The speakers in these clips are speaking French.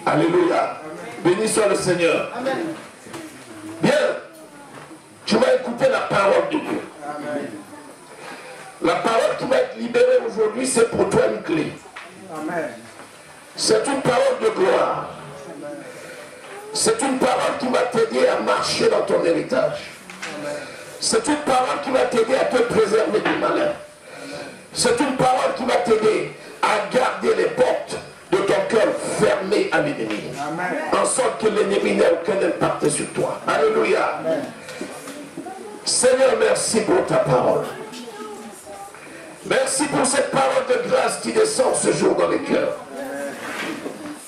Alléluia. Béni soit le Seigneur. Amen. Bien. Tu vas écouter la parole de Dieu. Amen. La parole qui va être libérée aujourd'hui, c'est pour toi une clé. Amen. C'est une parole de gloire. C'est une parole qui va t'aider à marcher dans ton héritage. C'est une parole qui va t'aider à te préserver du malin. C'est une parole qui va t'aider à garder les portes de ton cœur fermées à l'ennemi. En sorte que l'ennemi n'ait aucun impact sur toi. Alléluia. Amen. Seigneur, merci pour ta parole. Merci pour cette parole de grâce qui descend ce jour dans les cœurs.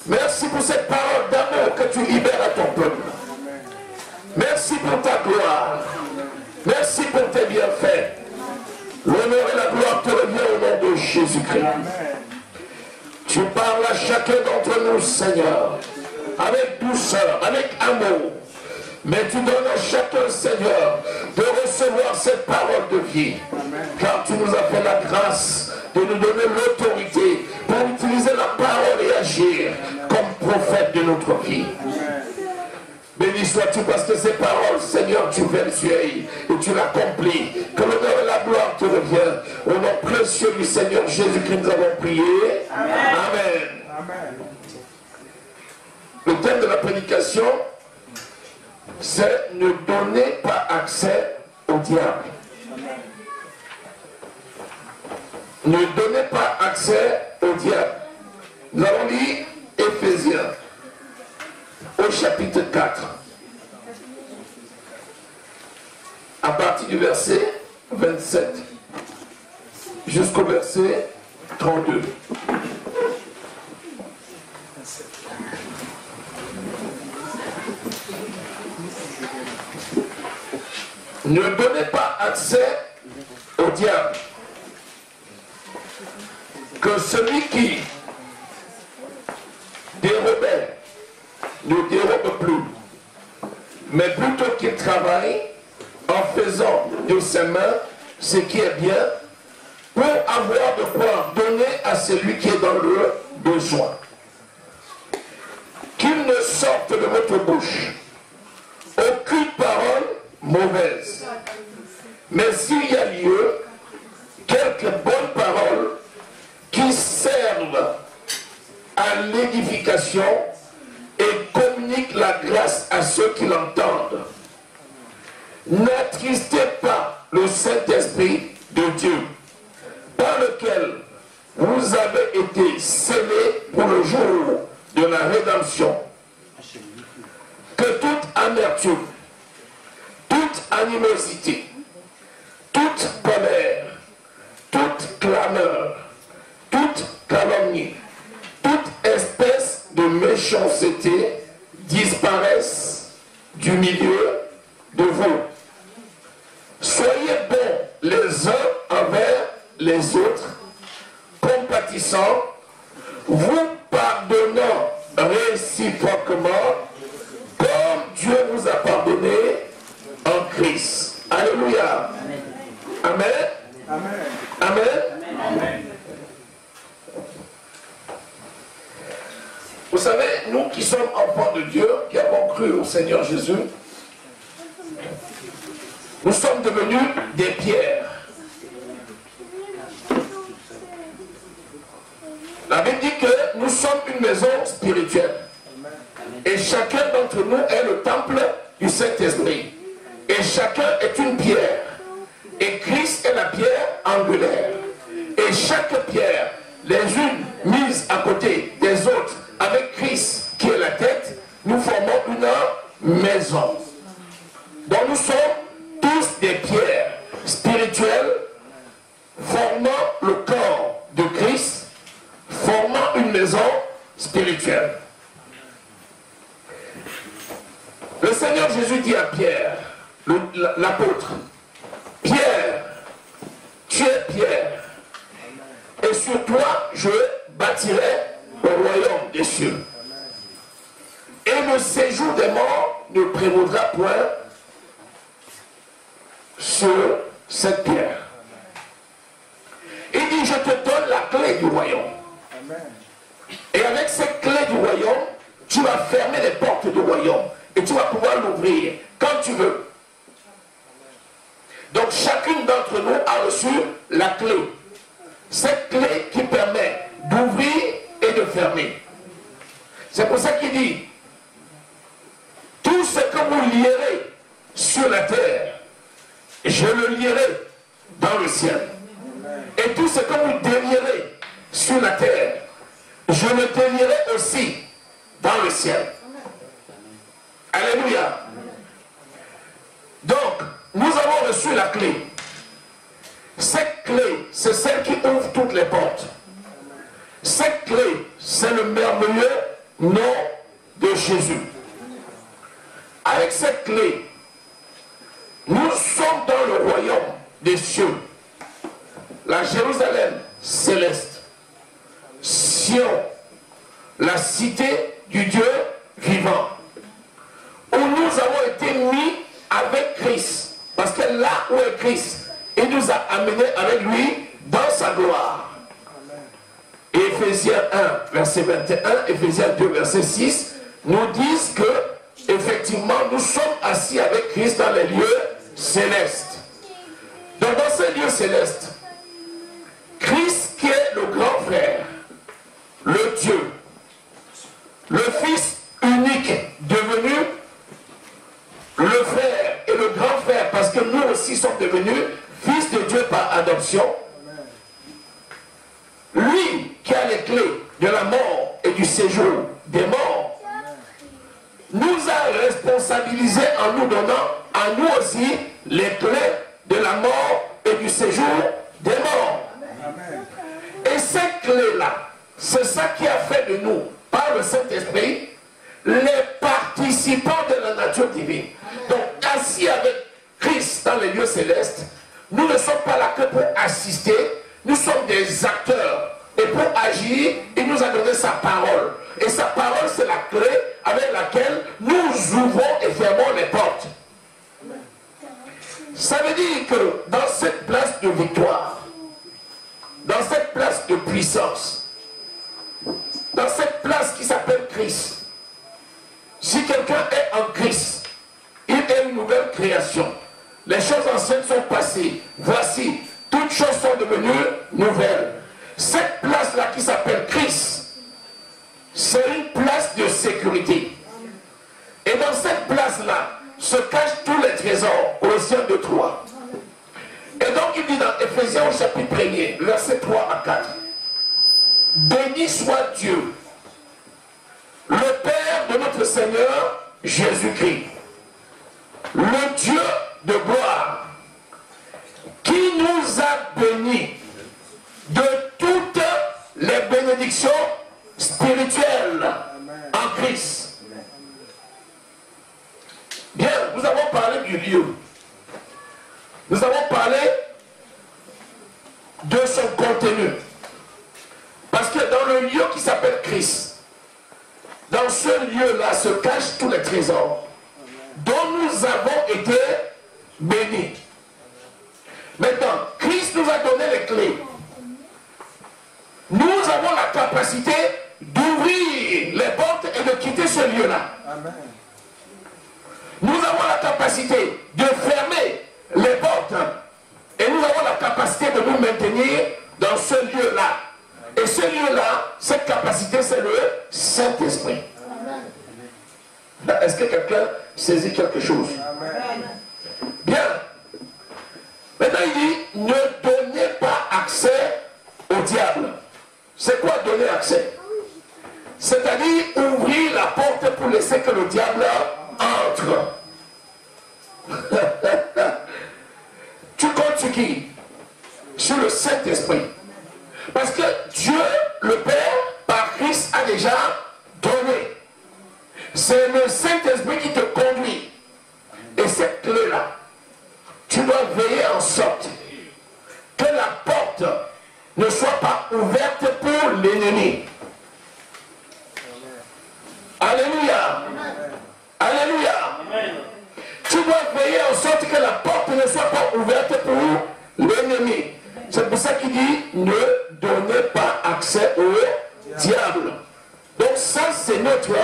Merci pour cette parole d'amour que tu libères à ton peuple. Merci pour ta gloire. Merci pour tes bienfaits. L'honneur et la gloire te revient au nom de Jésus-Christ. Tu parles à chacun d'entre nous, Seigneur, avec douceur, avec amour. Mais tu donnes à chacun, Seigneur, de recevoir cette parole de vie. Car tu nous as fait la grâce de nous donner l'autorité pour utiliser la parole et agir comme prophète de notre vie. Béni sois-tu parce que ces paroles, Seigneur, tu veuilles et tu l'accomplis. Que l'honneur et la gloire te reviennent. Au nom précieux du Seigneur Jésus-Christ, nous avons prié. Amen. Amen. Amen. Le thème de la prédication, c'est ne donnez pas accès au diable. Ne donnez pas accès au diable. Nous avons lu Éphésiens au chapitre 4 à partir du verset 27 jusqu'au verset 32. Ne donnez pas accès au diable. Que celui qui dérobait ne dérobe plus, mais plutôt qu'il travaille en faisant de ses mains ce qui est bien pour avoir de quoi donner à celui qui est dans le besoin. Qu'il ne sorte de votre bouche aucune parole mauvaise, mais s'il y a lieu, quelques bonnes paroles qui servent à l'édification et communiquent la grâce à ceux qui l'entendent. N'attristez pas le Saint-Esprit de Dieu, par lequel vous avez été scellés pour le jour de la rédemption. Que toute amertume, toute animosité, toute colère, toute clameur, toute calomnie, toute espèce de méchanceté disparaissent du milieu de vous. Soyez bons les uns envers les autres, compatissants, vous pardonnant réciproquement, comme Dieu vous a pardonné en Christ. Alléluia. Amen. Amen. Amen. Amen. Vous savez, nous qui sommes enfants de Dieu, qui avons cru au Seigneur Jésus, nous sommes devenus des pierres. La Bible dit que nous sommes une maison spirituelle. Et chacun d'entre nous est le temple du Saint-Esprit. Et chacun est une pierre. Et Christ est la pierre angulaire. Et chaque pierre, les unes mises à côté des autres, avec Christ qui est la tête, nous formons une maison. Donc nous sommes tous des pierres spirituelles formant le corps de Christ, formant une maison spirituelle. Le Seigneur Jésus dit à Pierre, l'apôtre, Pierre, tu es Pierre, et sur toi je bâtirai le royaume des cieux. Et le séjour des morts ne prévaudra point sur cette pierre. Il dit, je te donne la clé du royaume. Et avec vas fermer les portes du royaume et tu vas pouvoir l'ouvrir quand tu veux. Donc chacune d'entre nous a reçu la clé. Cette clé qui permet d'ouvrir et de fermer. C'est pour ça qu'il dit, tout ce que vous lierez sur la terre, je le lierai dans le ciel. Et tout ce que vous délierez sur la terre, je le délierai aussi dans le ciel. Alléluia. Donc, nous avons reçu la clé. Cette clé, c'est celle qui ouvre toutes les portes. Cette clé, c'est le merveilleux nom de Jésus. Avec cette clé, nous sommes dans le royaume des cieux. La Jérusalem céleste. Sion, la cité du Dieu vivant. Où nous avons été mis avec Christ. Parce que là où est Christ, il nous a amenés avec lui dans sa gloire. Et Éphésiens 1, verset 21, Éphésiens 2, verset 6, nous disent que, effectivement, nous sommes assis avec Christ dans les lieux célestes. Donc dans ces lieux célestes, Christ qui est le grand frère, le Dieu, le Fils unique devenu le frère et le grand frère, parce que nous aussi sommes devenus fils de Dieu par adoption. Lui qui a les clés de la mort et du séjour des morts, nous a responsabilisés en nous donnant à nous aussi les clés de la mort et du séjour des morts. Et cette clé-là, c'est ça qui a fait de nous, par le Saint-Esprit, les participants de la nature divine. Donc, assis avec Christ dans les lieux célestes, nous ne sommes pas là que pour assister, nous sommes des acteurs. Et pour agir, il nous a donné sa parole. Et sa parole, c'est la clé avec laquelle nous ouvrons et fermons les portes. Ça veut dire que dans cette place de victoire, dans cette place de puissance, dans cette place qui s'appelle Christ, si quelqu'un est en Christ, il est une nouvelle création. Les choses anciennes sont passées. Voici, toutes choses sont devenues nouvelles. Cette place-là qui s'appelle Christ, c'est une place de sécurité. Et dans cette place-là se cachent tous les trésors au ciel de Troie. Et donc il dit dans Éphésiens au chapitre 1er, versets 3 à 4, béni soit Dieu, le Père de notre Seigneur Jésus-Christ, le Dieu de gloire, qui nous a bénis de toutes les bénédictions spirituelles en Christ. Bien, nous avons parlé du lieu. Nous avons parlé de son contenu. Parce que dans le lieu qui s'appelle Christ, dans ce lieu-là se cachent tous les trésors dont nous avons été bénis. Maintenant, Christ nous a donné les clés. Nous avons la capacité d'ouvrir les portes et de quitter ce lieu-là. Nous avons la capacité de fermer les portes et nous avons la capacité de nous maintenir dans ce lieu-là. Et ce lieu-là, cette capacité, c'est le Saint-Esprit. Est-ce que quelqu'un saisit quelque chose? Bien. Maintenant, il dit, ne donnez pas accès au diable. C'est quoi donner accès? C'est-à-dire ouvrir la porte pour laisser que le diable entre. Tu comptes sur qui? Sur le Saint-Esprit. Parce que Dieu, le Père, par Christ, a déjà donné. C'est le Saint-Esprit qui te conduit. Et cette clé-là, tu dois veiller en sorte que la porte ne soit pas ouverte pour l'ennemi. Alléluia. Alléluia. Tu dois veiller en sorte que la porte ne soit pas ouverte pour l'ennemi. C'est pour ça qu'il dit, ne donnez pas accès au diable. Donc ça, c'est notre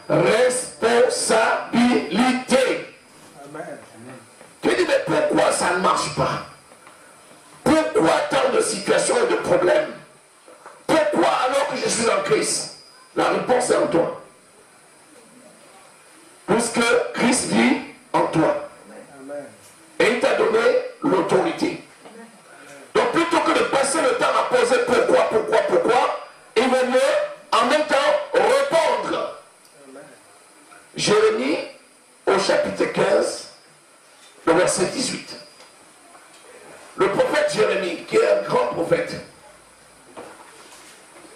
responsabilité. Amen. Tu dis, mais pourquoi ça ne marche pas? Pourquoi tant de situations et de problèmes? Pourquoi alors que je suis en Christ? La réponse est en toi. Puisque Christ vit en toi. Et il t'a donné l'autorité. Donc plutôt que de passer le temps à poser pourquoi, il vaut mieux en même temps répondre. Jérémie au chapitre 15, le verset 18. Le prophète Jérémie, qui est un grand prophète,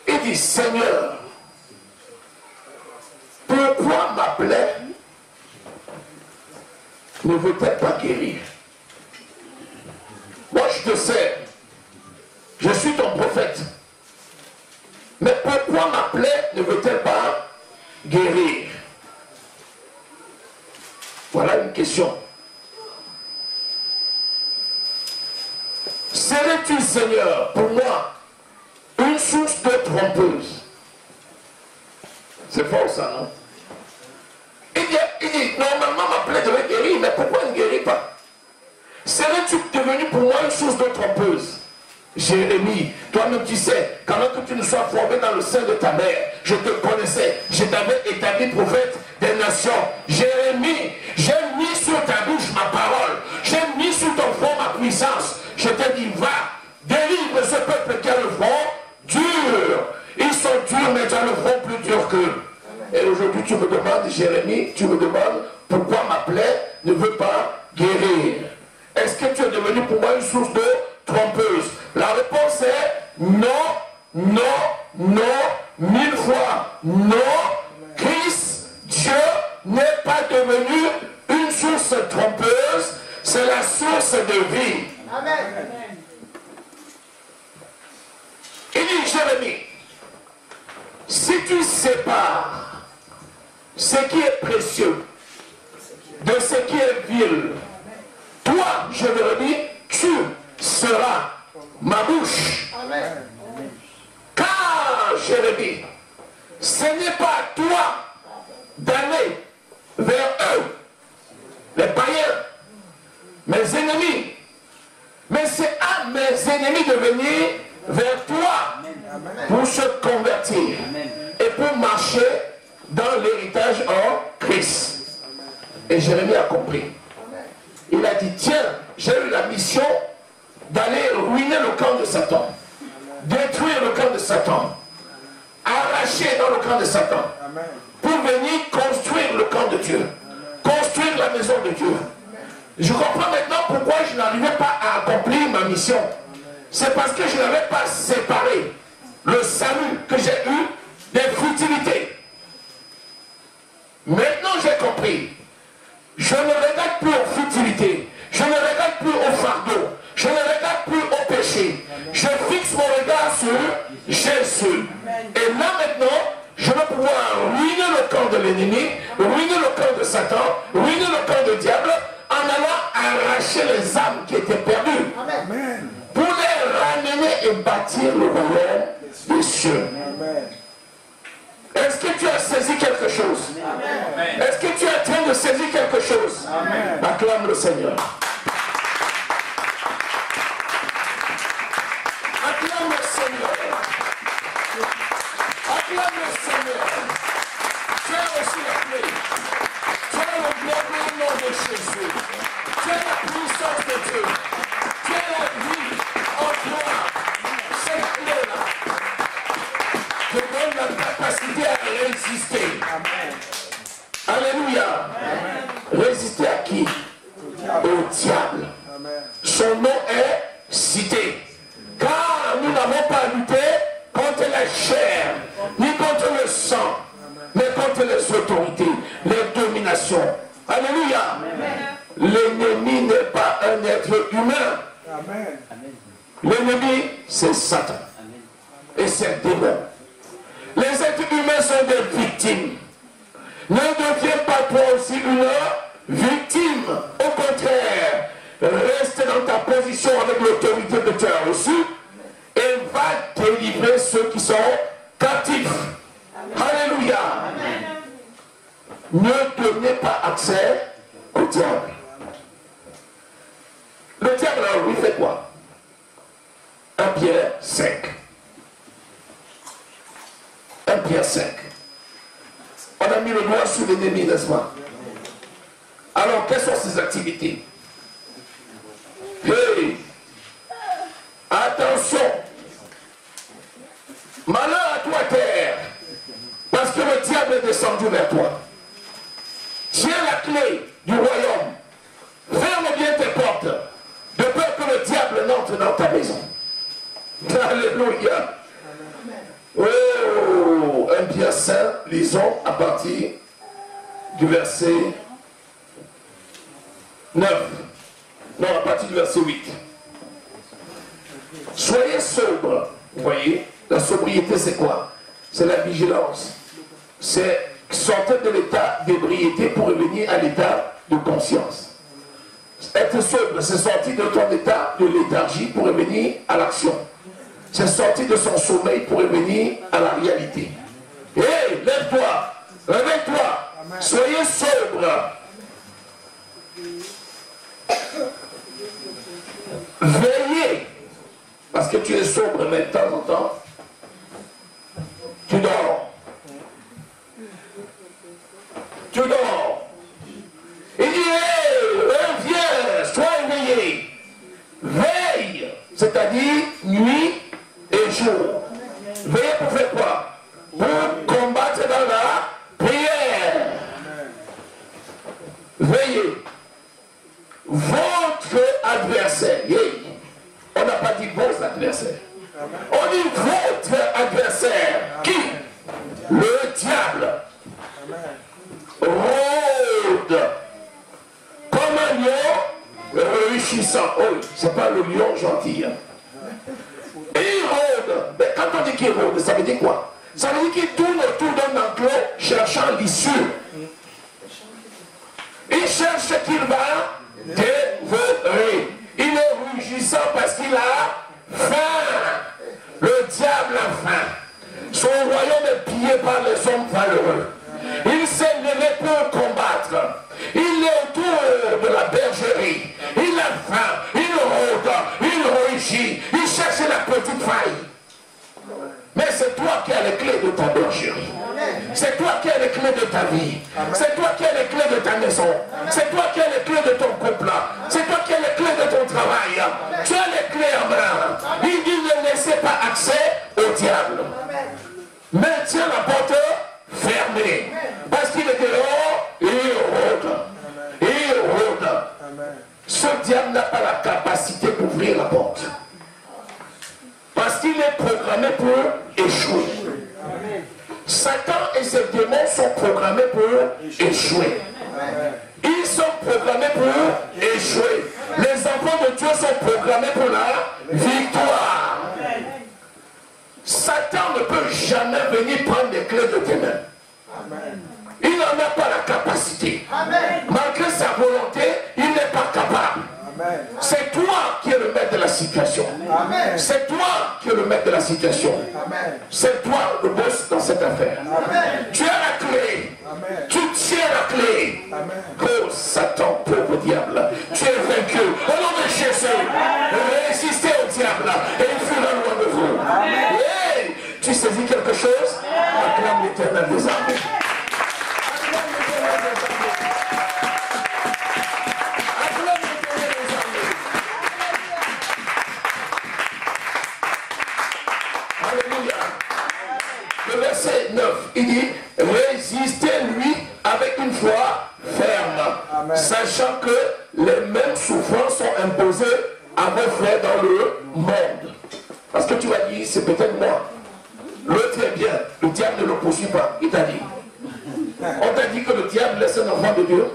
il dit, Seigneur, pourquoi ma plaie ne veut-elle pas guérir? Moi je te sais, je suis ton prophète, mais pourquoi ma plaie ne veut-elle pas guérir? Voilà une question. Serais-tu, Seigneur, pour moi, une source d'eau trompeuse? C'est fort ça, non? Il dit, normalement ma plaie devait guérir, mais pourquoi elle ne guérit pas? Serais-tu devenu pour moi une source d'eau trompeuse? Jérémie, toi-même tu sais, qu'avant que tu ne sois formé dans le sein de ta mère, je te connaissais, je t'avais établi prophète des nations. Jérémie, j'ai mis sur ta bouche ma parole, j'ai mis sur ton front ma puissance. Je te dis, va, délivre ce peuple qui a le front dur. Ils sont durs, mais tu as le front plus dur qu'eux. Et aujourd'hui tu me demandes, Jérémie, tu me demandes pourquoi ma plaie ne veut pas guérir. Est-ce que tu es devenu pour moi une source d'eau trompeuse? La réponse est non, non, non, 1000 fois non. Christ, Dieu n'est pas devenu une source trompeuse, c'est la source de vie. Amen. Il dit, Jérémie, si tu sépares ce qui est précieux de ce qui est vil, toi, Jérémie, tu seras ma bouche. Amen. Car, Jérémie, ce n'est pas à toi d'aller vers eux, les païens, mes ennemis, mais c'est à mes ennemis de venir vers toi pour se convertir et pour marcher dans l'héritage en Christ. Et Jérémie a compris. Il a dit, tiens, j'ai eu la mission d'aller ruiner le camp de Satan, détruire le camp de Satan, arracher dans le camp de Satan, pour venir construire le camp de Dieu, construire la maison de Dieu. Je comprends maintenant pourquoi je n'arrivais pas à accomplir ma mission. C'est parce que je n'avais pas séparé le salut que j'ai eu des futilités. Maintenant j'ai compris. Je ne regarde plus aux futilités. Je ne regarde plus au fardeau. Je ne regarde plus au péché. Je fixe mon regard sur Jésus. Et là maintenant, je vais pouvoir ruiner le camp de l'ennemi, ruiner le camp de Satan, ruiner le camp du diable, en allant arracher les âmes qui étaient perdues. Amen. Pour les ramener et bâtir le royaume des cieux. Est-ce que tu as saisi quelque chose? Est-ce que tu es en train de saisir quelque chose? Amen. Acclame le Seigneur. Acclame le Seigneur. Acclame le Seigneur. Tu as aussi la clé. Tu as le glorieux nom de Jésus. Tu as la puissance de Dieu. Tu as la vie en toi. Cette clé-là te donne la capacité à résister. Amen. Alléluia. Amen. Résister à qui? Au diable. Amen. Son nom est cité. Car nous n'avons pas lutté contre la chair, ni contre le sang, mais contre les autorités, les dominations. Alléluia. L'ennemi n'est pas un être humain. L'ennemi, c'est Satan. Et c'est démon. Les êtres humains sont des victimes. Ne deviens pas toi aussi une victime. Au contraire, reste dans ta position avec l'autorité que tu as reçue et va délivrer ceux qui sont captifs. Amen. Alléluia. Amen. ne donnez pas accès au diable. Le diable, alors, lui, fait quoi? 1 Pierre 5. 1 Pierre 5. On a mis le doigt sur l'ennemi, n'est-ce pas? Alors, quelles sont ses activités? Hey! Attention! Malheur à toi, terre! Parce que le diable est descendu vers toi. Tiens la clé du royaume. Ferme bien tes portes, de peur que le diable n'entre dans ta maison. Alléluia. Oh, un bien saint, lisons à partir du verset 9. Non, à partir du verset 8. Soyez sobres. Vous voyez, la sobriété c'est quoi? C'est la vigilance. C'est sortir de l'état d'ébriété pour revenir à l'état de conscience. Être sobre, c'est sortir de ton état de léthargie pour revenir à l'action. C'est sortir de son sommeil pour revenir à la réalité. Hé, lève-toi, réveille-toi, soyez sobre. Veillez, parce que tu es sobre, mais de temps en temps, tu dors. Tu dors. Il dit, hey, reviens, sois éveillé. Veille, c'est-à-dire nuit et jour. Veillez pour faire quoi? Pour combattre dans la prière. Veillez. Votre adversaire. On n'a pas dit vos adversaires. On dit votre adversaire. Qui? Le diable. Rôde comme un lion réussissant. Oh, c'est pas le lion gentil. Hein. Il rôde. Mais quand on dit qu'il rôde, ça veut dire quoi? Ça veut dire qu'il tourne autour d'un enclos cherchant l'issue. Il cherche ce qu'il va dévorer. Il est rugissant parce qu'il a faim. Le diable a faim. Son royaume est pillé par les hommes valeureux. Il s'est levé pour combattre. Il est autour de la bergerie. Il a faim. Il rôde. Il rugit. Il cherche la petite faille. Mais c'est toi qui as les clés de ta bergerie. C'est toi qui as les clés de ta vie. C'est toi qui as les clés de ta maison. C'est toi qui as les clés de ton couple. C'est toi qui as les clés de ton travail. Tu as les clés en main. Il dit ne laissez pas accès au diable. Maintiens la porte fermée. Parce qu'il est dehors, il rôde. Il rôde. Ce diable n'a pas la capacité d'ouvrir la porte. Parce qu'il est programmé pour échouer. Satan et ses démons sont programmés pour échouer. Ils sont programmés pour échouer. Les enfants de Dieu sont programmés pour la victoire. Satan ne peut jamais venir prendre les clés de tes mains. Il n'en a pas la capacité. Malgré sa volonté, il n'est pas capable. C'est toi qui es le maître de la situation. C'est toi qui es le maître de la situation. C'est toi le boss dans cette affaire. Tu as la clé. Tu tiens la clé. Oh Satan, pauvre diable, tu es vaincu. Au nom de Jésus, résistez au diable et il fuira loin de vous. Hey, tu saisis quelque chose? Acclame l'Éternel des armées. Le verset 9, il dit, résistez-lui avec une foi ferme, sachant que les mêmes souffrances sont imposées à vos frères dans le monde. Parce que tu vas dire, c'est peut-être moi. L'autre est bien, le diable ne le poursuit pas, il t'a dit. On t'a dit que le diable laisse un enfant de Dieu.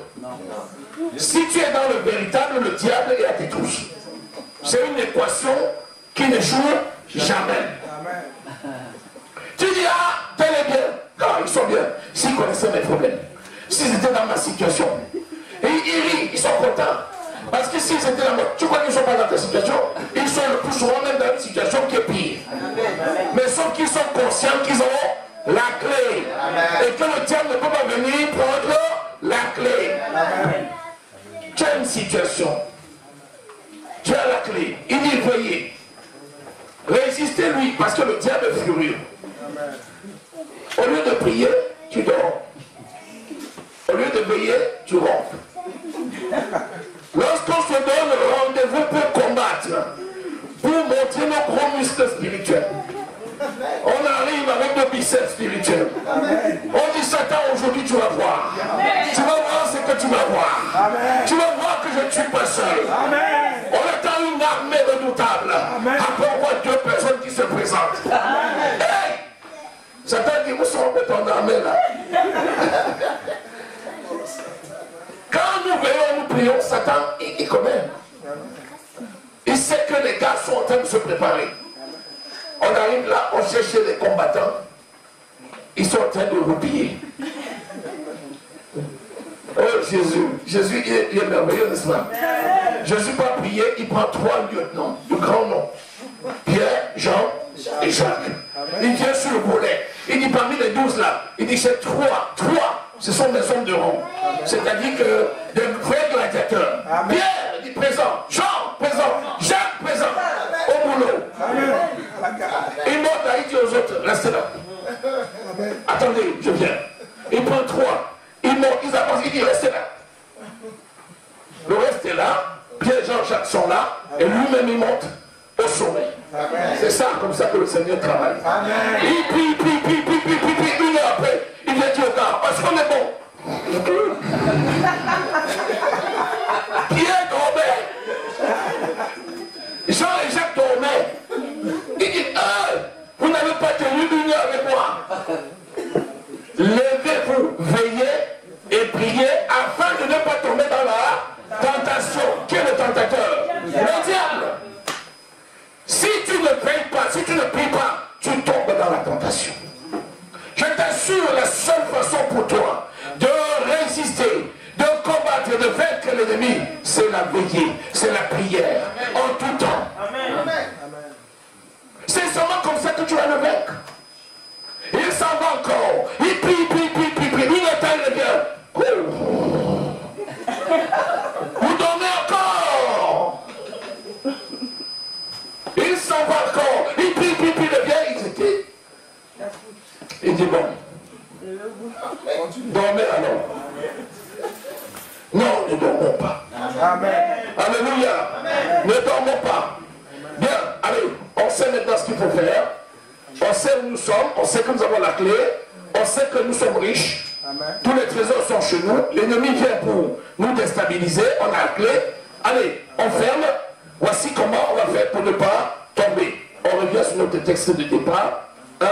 Si tu es dans le véritable, le diable est à tes touches. C'est une équation qui n'échoue jamais. Tu dis, ah, tel est bien. Ah, ils sont bien. S'ils connaissaient mes problèmes, s'ils étaient dans ma situation, et ils rient, ils sont contents. Parce que s'ils étaient dans tu crois qu'ils ne sont pas dans ta situation, ils sont le plus souvent même dans une situation qui est pire. Mais sauf qu'ils sont conscients qu'ils ont la clé. Et que le diable ne peut pas venir prendre situation. Tu as la clé. Il dit veillez. Résistez-lui parce que le diable est furieux. Au lieu de prier, tu dors. Au lieu de veiller, tu rentres. Lorsqu'on se donne rendez-vous pour combattre, pour montrer nos gros muscles spirituels, on arrive avec nos biceps spirituels. On dit Satan, aujourd'hui tu vas voir. Tu vas voir ce que tu vas voir. Tu vas voir que je ne suis pas seul. On attend une armée redoutable. Après on voit 2 personnes qui se présentent. Hey! Satan dit, où sont ton armée là? Quand nous veillons, nous prions, Satan, il connaît. Il sait que les gars sont en train de se préparer. On arrive là, on cherche les combattants. Ils sont en train de roupiller. Oh Jésus, Jésus il est merveilleux, n'est-ce pas? Jésus pas prié, il prend 3 lieutenants de grands noms. Pierre, Jean et Jacques. Il vient sur le volet. Il dit parmi les 12 là, il dit c'est 3, ce sont des hommes de rang. C'est-à-dire que des vrais gladiateurs. Pierre, il dit présent. Jean, présent. Jacques, présent. Au boulot. Il monte là, il dit aux autres, restez là. Attendez, je viens. Il prend 3. Il monte, ils avancent, il dit restez là. Le reste est là. Pierre, Jean, Jacques sont là. Et lui-même il monte au sommet. C'est ça, comme ça que le Seigneur travaille. Il prie, une heure après, il vient dire au gars, est-ce qu'on est bon? Pierre dormait. Jean et Jacques dormaient. Il dit, vous n'avez pas tenu une heure avec moi. Levez-vous, veillez et priez afin de ne pas tomber dans la tentation. Qui est le tentateur? Le diable. Si tu ne veilles pas, si tu ne pries pas, tu tombes dans la tentation. Je t'assure, la seule façon pour toi de résister, de combattre, de vaincre l'ennemi, c'est la veillée, c'est la prière, en tout temps. C'est seulement comme ça que tu vas le vaincre. Il s'en va encore, il prie, une attend, il revient. Vous dormez encore. Il s'en va encore, il prie, il revient, il était. Il dit bon, dormez alors. Non, ne dormons pas. Amen. Alléluia. Ne dormons pas. Bien, allez, on sait maintenant ce qu'il faut faire. On sait où nous sommes, on sait que nous avons la clé, on sait que nous sommes riches. Amen. Tous les trésors sont chez nous. L'ennemi vient pour nous déstabiliser, on a la clé. Allez, on ferme. Voici comment on va faire pour ne pas tomber. On revient sur notre texte de départ. 1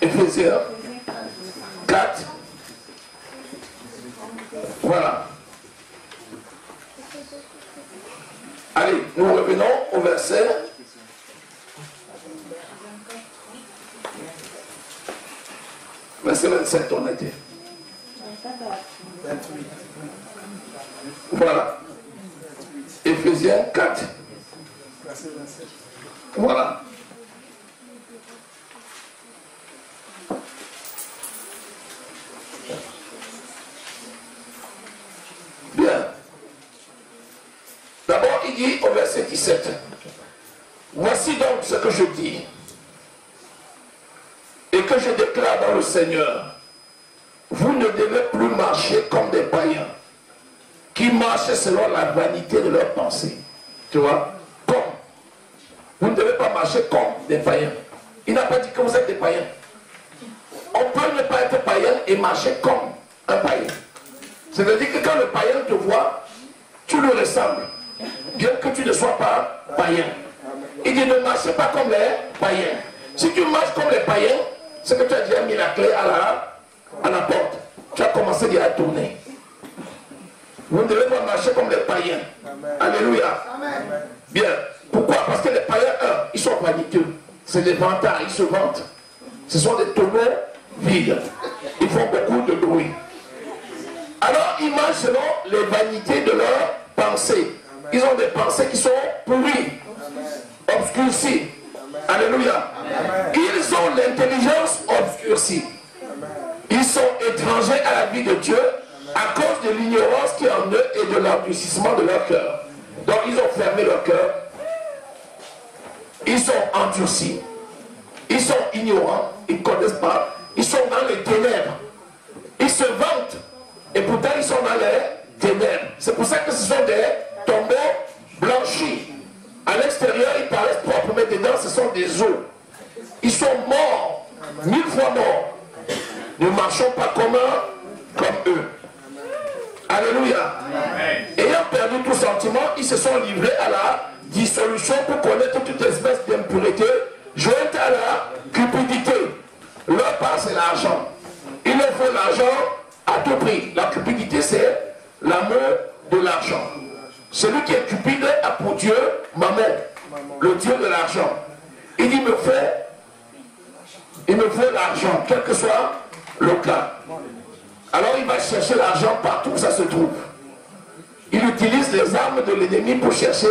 Éphésiens 4. Voilà. Allez, nous revenons au verset. Verset 27, on a dit. Voilà. Éphésiens 4. Voilà. Bien. D'abord, il dit au verset 17. Voici donc ce que je dis et que je déclare dans le Seigneur. Vous ne devez plus marcher comme des païens qui marchaient selon la vanité de leurs pensées. Tu vois? Comme. Vous ne devez pas marcher comme des païens. Il n'a pas dit que vous êtes des païens. On peut ne pas être païen et marcher comme un païen. C'est-à-dire que quand le païen te voit, tu lui ressembles. Bien que tu ne sois pas païen. Il dit ne marchez pas comme les païens. Si tu marches comme les païens, c'est que tu as déjà mis la clé à la porte. Tu as commencé déjà à tourner. Vous ne devez pas marcher comme les païens. Amen. Alléluia. Amen. Bien. Pourquoi? Parce que les païens, ils sont vaniteux. C'est des vantards, ils se vantent. Ce sont des tonneaux vides. Ils font beaucoup de bruit. Alors, ils marchent selon les vanités de leurs pensées. Ils ont des pensées qui sont pourries, obscurcies. Alléluia. Amen. Ils ont l'intelligence obscurcie. Ils sont étrangers à la vie de Dieu à cause de l'ignorance qui est en eux et de l'endurcissement de leur cœur. Donc ils ont fermé leur cœur. Ils sont endurcis. Ils sont ignorants. Ils ne connaissent pas. Ils sont dans les ténèbres. Ils se vantent. Et pourtant ils sont dans les ténèbres. C'est pour ça que ce sont des tombeaux blanchis. À l'extérieur ils paraissent propres, mais dedans ce sont des os. Ils sont morts. 1000 fois morts. Ne marchons pas comme eux. Alléluia. Ayant perdu tout sentiment, ils se sont livrés à la dissolution pour connaître toute espèce d'impureté jointe à la cupidité. Leur part, c'est l'argent. Il leur faut l'argent à tout prix. La cupidité, c'est l'amour de l'argent. Celui qui est cupide a pour Dieu Mammon, le Dieu de l'argent. Il dit, il me faut l'argent, quel que soit le cas. Alors il va chercher l'argent partout où ça se trouve. Il utilise les armes de l'ennemi pour chercher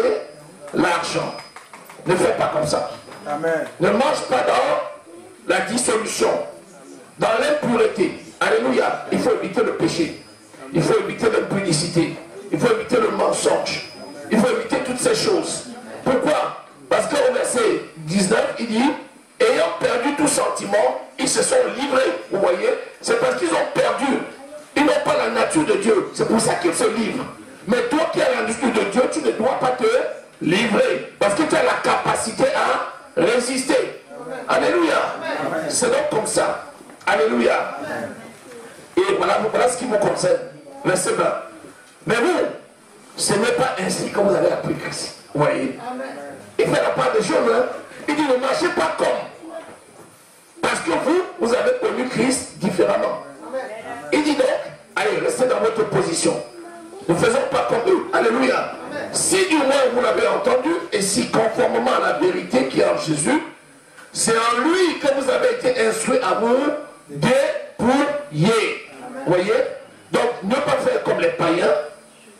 l'argent. Ne fais pas comme ça. Amen. Ne mange pas dans la dissolution, dans l'impureté. Alléluia. Il faut éviter le péché. Il faut éviter l'impudicité. Il faut éviter le mensonge. Il faut éviter toutes ces choses. Pourquoi? Parce qu'au verset 19, il dit, ayant perdu tout sentiment, ils se sont livrés. Vous voyez? C'est parce qu'ils ont perdu. Ils n'ont pas la nature de Dieu. C'est pour ça qu'ils se livrent. Mais toi qui as la nature de Dieu, tu ne dois pas te livrer. Parce que tu as la capacité à résister. Alléluia. C'est donc comme ça. Alléluia. Et voilà ce qui vous concerne. Verset 20. Mais vous, ce n'est pas ainsi que vous avez appris Christ. Vous voyez? Il fait la part des choses. Hein? Il dit, ne marchez pas comme. Parce que vous avez connu Christ différemment. Il dit donc, allez, restez dans votre position. Ne faisons pas comme eux. Alléluia. Si du moins vous l'avez entendu, et si conformément à la vérité qui est en Jésus, c'est en lui que vous avez été instruits à vous dépouiller. Vous voyez? Donc, ne pas faire comme les païens,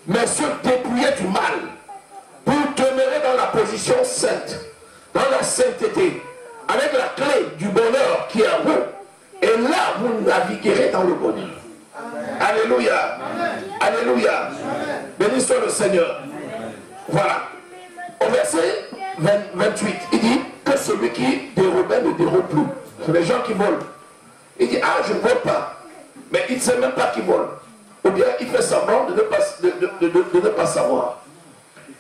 mais se dépouiller du mal pour demeurer dans la position sainte, dans la sainteté, avec la clé du bonheur qui est à vous. Et là, vous naviguerez dans le bonheur. Alléluia. Alléluia. Béni soit le Seigneur. Voilà. Au verset 28, il dit que celui qui dérobait ne dérobe plus. C'est les gens qui volent. Il dit, ah, je ne vole pas. Mais il ne sait même pas qu'il vole. Ou bien il fait semblant de ne pas savoir.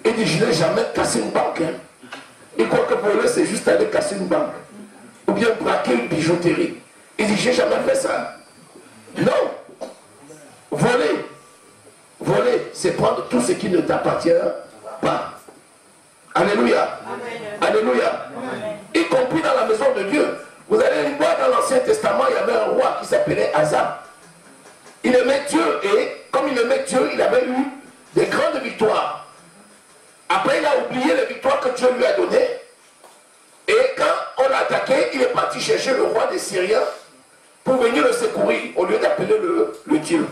Il dit, je n'ai jamais cassé une banque. Hein. Il croit que voler, c'est juste aller casser une banque. Ou bien braquer une bijouterie. Il dit, j'ai jamais fait ça. Non. Voler. Voler, c'est prendre tout ce qui ne t'appartient pas. Alléluia. Amen. Alléluia. Amen. Y compris dans la maison de Dieu. Vous allez voir dans l'Ancien Testament, il y avait un roi qui s'appelait Asa. Il aimait Dieu et comme il aimait Dieu, il avait eu des grandes victoires. Après, il a oublié les victoires que Dieu lui a données. Et quand on l'a attaqué, il est parti chercher le roi des Syriens pour venir le secourir au lieu d'appeler le Dieu.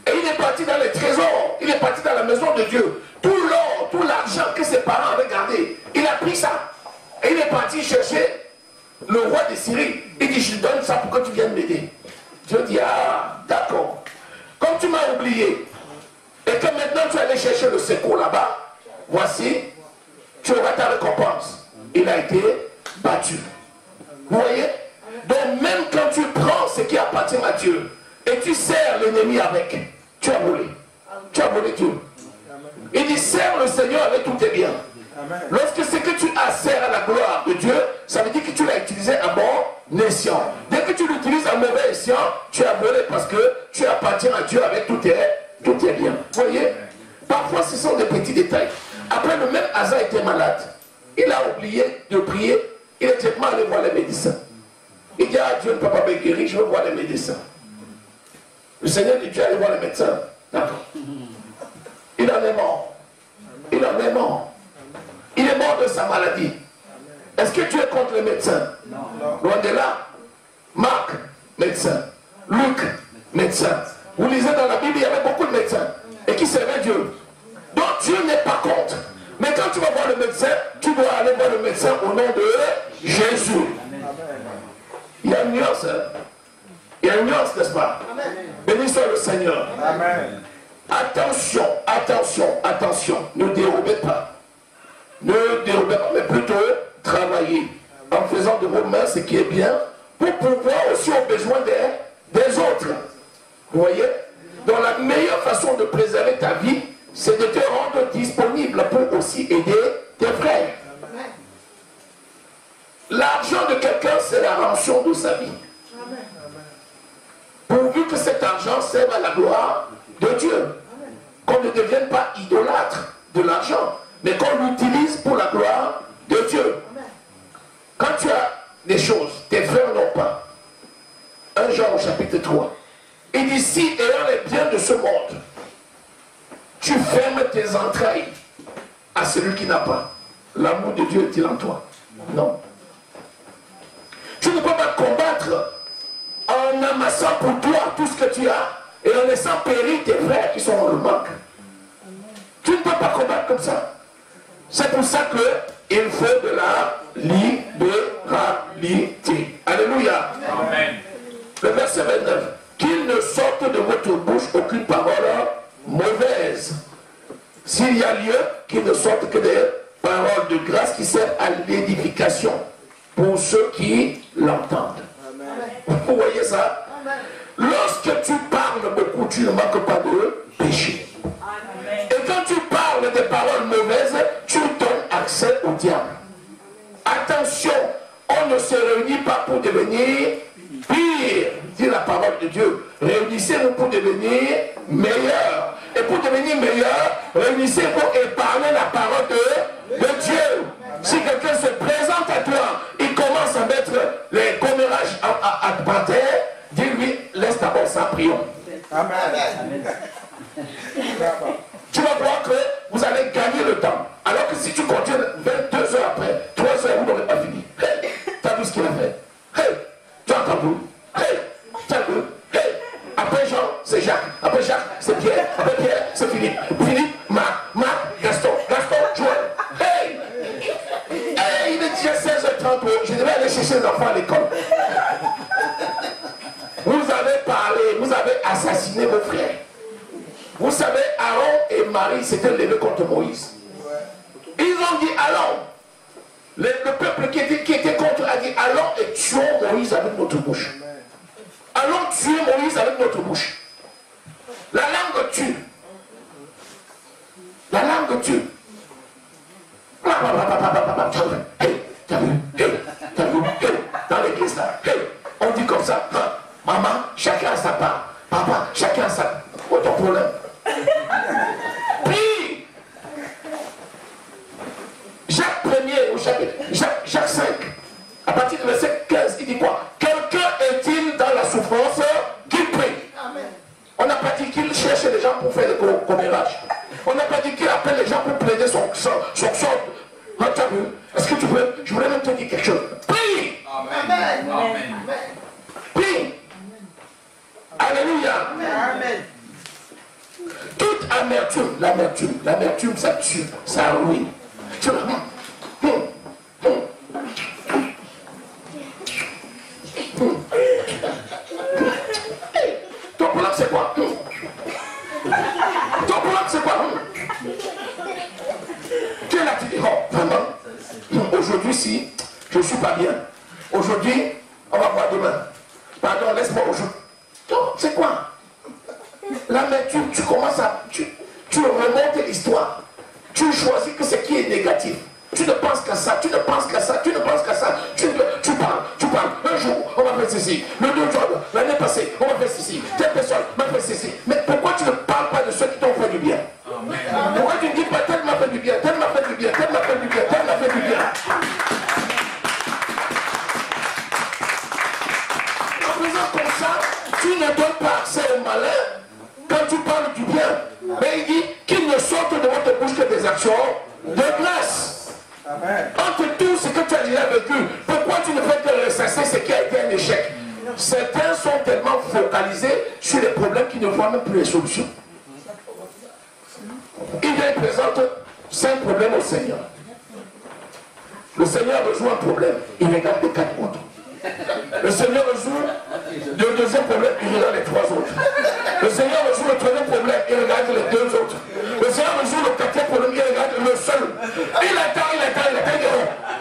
Et il est parti dans les trésors, il est parti dans la maison de Dieu. Tout l'or, tout l'argent que ses parents avaient gardé, il a pris ça. Et il est parti chercher le roi de Syrie. Il dit, je te donne ça pour que tu viennes m'aider. Dieu dit, ah, d'accord. Comme tu m'as oublié, et que maintenant tu es allé chercher le secours là-bas, voici, tu auras ta récompense. Il a été battu. Vous voyez? Donc même quand tu prends ce qui appartient à Dieu, et tu sers l'ennemi avec, tu as volé. Tu as volé Dieu. Il dit, sers le Seigneur avec tous tes biens. Lorsque ce que tu as sert à la gloire de Dieu, ça veut dire que tu l'as utilisé à bon escient. Dès que tu l'utilises à mauvais escient, tu as volé parce que tu appartiens à Dieu avec tous tes biens. Vous voyez? Parfois ce sont des petits détails. Après le même Asa était malade. Il a oublié de prier. Il était mal allé voir les médecins. Il dit, ah, Dieu ne peut pas me guérir, je veux voir les médecins. Le Seigneur dit, tu es allé voir les médecins. D'accord. Il en est mort. Il en est mort. Il est mort de sa maladie. Est-ce que tu es contre les médecins? Non. Loin de là. Marc, médecin. Luc, médecin. Vous lisez dans la Bible, il y avait beaucoup de médecins. Et qui servaient Dieu. Donc Dieu n'est pas contre. Mais quand tu vas voir le médecin, tu dois aller voir le médecin au nom de Jésus. Il y a une nuance. Hein? Il y a une nuance, n'est-ce pas? Béni soit le Seigneur. Amen. Attention, attention, attention. Ne dérobez pas. Ne dérobez pas, mais plutôt travailler en faisant de vos mains ce qui est bien pour pouvoir aussi aux besoins des autres. Vous voyez? Donc la meilleure façon de préserver ta vie, c'est de te rendre disponible pour aussi aider tes frères. L'argent de quelqu'un, c'est la rançon de sa vie. Pourvu que cet argent serve à la gloire de Dieu. Qu'on ne devienne pas idolâtre de l'argent, mais qu'on l'utilise pour la gloire de Dieu. Quand tu as des choses, tes frères n'ont pas. 1 Jean au chapitre 3. Il dit, si ayant les biens de ce monde, tu fermes tes entrailles à celui qui n'a pas, l'amour de Dieu est-il en toi? Non. Tu ne peux pas combattre en amassant pour toi tout ce que tu as et en laissant périr tes frères qui sont dans le manque. Tu ne peux pas combattre comme ça. C'est pour ça qu'il faut de la libéralité. Alléluia. Amen. Le verset 29. Qu'il ne sorte de votre bouche aucune parole mauvaise. S'il y a lieu, qu'il ne sorte que des paroles de grâce qui servent à l'édification pour ceux qui l'entendent. Vous voyez ça? Amen. Lorsque tu parles beaucoup, tu ne manques pas de péché. Amen. Et quand tu parles des paroles mauvaises, tu donnes accès au diable. Attention, on ne se réunit pas pour devenir pire, dit la parole de Dieu. Réunissez-vous pour devenir meilleur. Et pour devenir meilleur, réunissez-vous et parlez la parole de Dieu. Si quelqu'un se présente à toi, il commence à mettre les commérages à terre, dis-lui, laisse d'abord ça, prions. Amen. Tu vas voir que vous allez gagner le temps. Alors que si tu continues 22 heures après, 3 heures, vous n'aurez pas fini. Hey, tu as vu ce qu'il a fait? Hey, tu as entendu? Hey, tu as vu? Hey. Après Jean, c'est Jacques. Après Jacques, c'est Pierre. Après Pierre, c'est Philippe. Philippe, Marc, Gaston, Joël. Hey! Hey, il est déjà 16h30. Je devais aller chercher les enfants à l'école. Vous avez parlé, vous avez assassiné vos frères. Vous savez, Aaron et Marie s'étaient levés contre Moïse. Ils ont dit, allons. Le peuple qui était contre a dit, allons et tuons Moïse avec notre bouche. Allons tuer Moïse avec notre bouche. La langue tue. La langue tue. Hey, t'as vu? Hey, t'as vu? Hey, dans l'église là. Hey, on dit comme ça. Hein? Maman, chacun a sa part. Papa, chacun a sa part. Où est ton problème? Puis, Jacques 1er au chapitre, Jacques 5, à partir du verset 15, il dit quoi? Quelqu'un est-il dans la souffrance qu'il prie? Amen. On n'a pas dit qu'il cherche les gens pour faire le commérage. On n'a pas dit qu'il appelle les gens pour plaider son sort. Est-ce que tu peux? Je voudrais même te dire quelque chose. Prie! Amen. Amen. Prie! Alléluia! Amen. Toute amertume, l'amertume ça tue, ça ruine. Ton problème c'est quoi? Ton problème c'est quoi? Tu es là, tu dis, oh, vraiment, aujourd'hui si je ne suis pas bien, aujourd'hui, on va voir demain. Pardon, laisse-moi aujourd'hui. Donc, c'est quoi? L'amertume, tu commences à... Tu remontes l'histoire. Tu choisis que ce qui est négatif. Tu ne penses qu'à ça, tu ne penses qu'à ça, tu ne penses qu'à ça. Tu parles. Un jour, on va faire ceci. Le 2 jours, l'année passée, on va faire ceci. Telle personne m'a fait ceci. Mais pourquoi tu ne parles pas de ceux qui t'ont fait du bien? Pourquoi tu ne dis pas tel m'a fait du bien, tel m'a fait du bien, tel m'a fait du bien, tel m'a fait du bien? En faisant comme ça, tu ne donnes pas accès au malin quand tu parles du bien. Mais il dit qu'il ne sorte de votre bouche que des actions de grâce. Amen. Entre tout ce que tu as déjà vécu, pourquoi tu ne fais que ressasser ce qui a été un échec? Certains sont tellement focalisés sur les problèmes qu'ils ne voient même plus les solutions. Il vient et présente 5 problèmes au Seigneur. Le Seigneur résout un problème, il regarde les 4 autres. Le Seigneur résout le 2e problème, il regarde les 3 autres. Le Seigneur résout le 3e problème, il regarde les deux autres. Le Seigneur résout le quatrième problème, il regarde le seul. Il attend.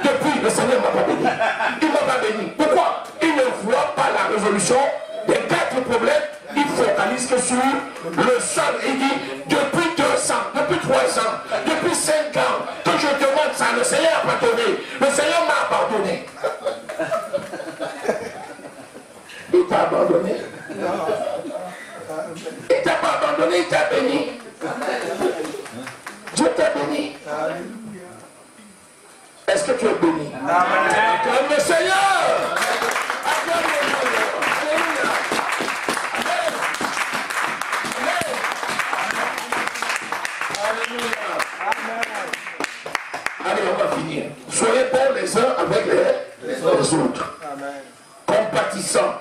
Depuis, le Seigneur ne m'a pas béni. Il ne m'a pas béni. Pourquoi? Il ne voit pas la résolution des 4 problèmes. Il focalise que sur le seul. Il dit, depuis 2 ans, depuis 3 ans, depuis 5 ans, que je demande ça, le Seigneur n'a pas donné. Le Seigneur m'a abandonné. Il t'a abandonné. Il t'a pas abandonné, il t'a béni. Dieu t'a béni. Est-ce que tu es béni? Acclame le Seigneur. Acclame le Seigneur. Alléluia. Amen. Alléluia. Allez, on va finir. Soyez bons les uns avec les autres. Compatissants.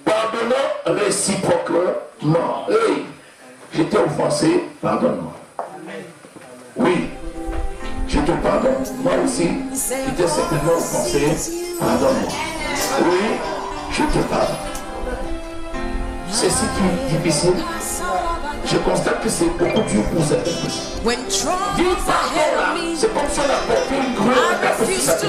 Pardonnant réciproquement. Hey, j'étais offensé, pardonne-moi. Oui, je te pardonne. Moi aussi, j'étais certainement offensé, pardonne-moi. Oui, je te pardonne. C'est si difficile. Je constate que c'est beaucoup dur pour certaines personnes. Dis pardon là, c'est comme si on a porté une grue à ta petite.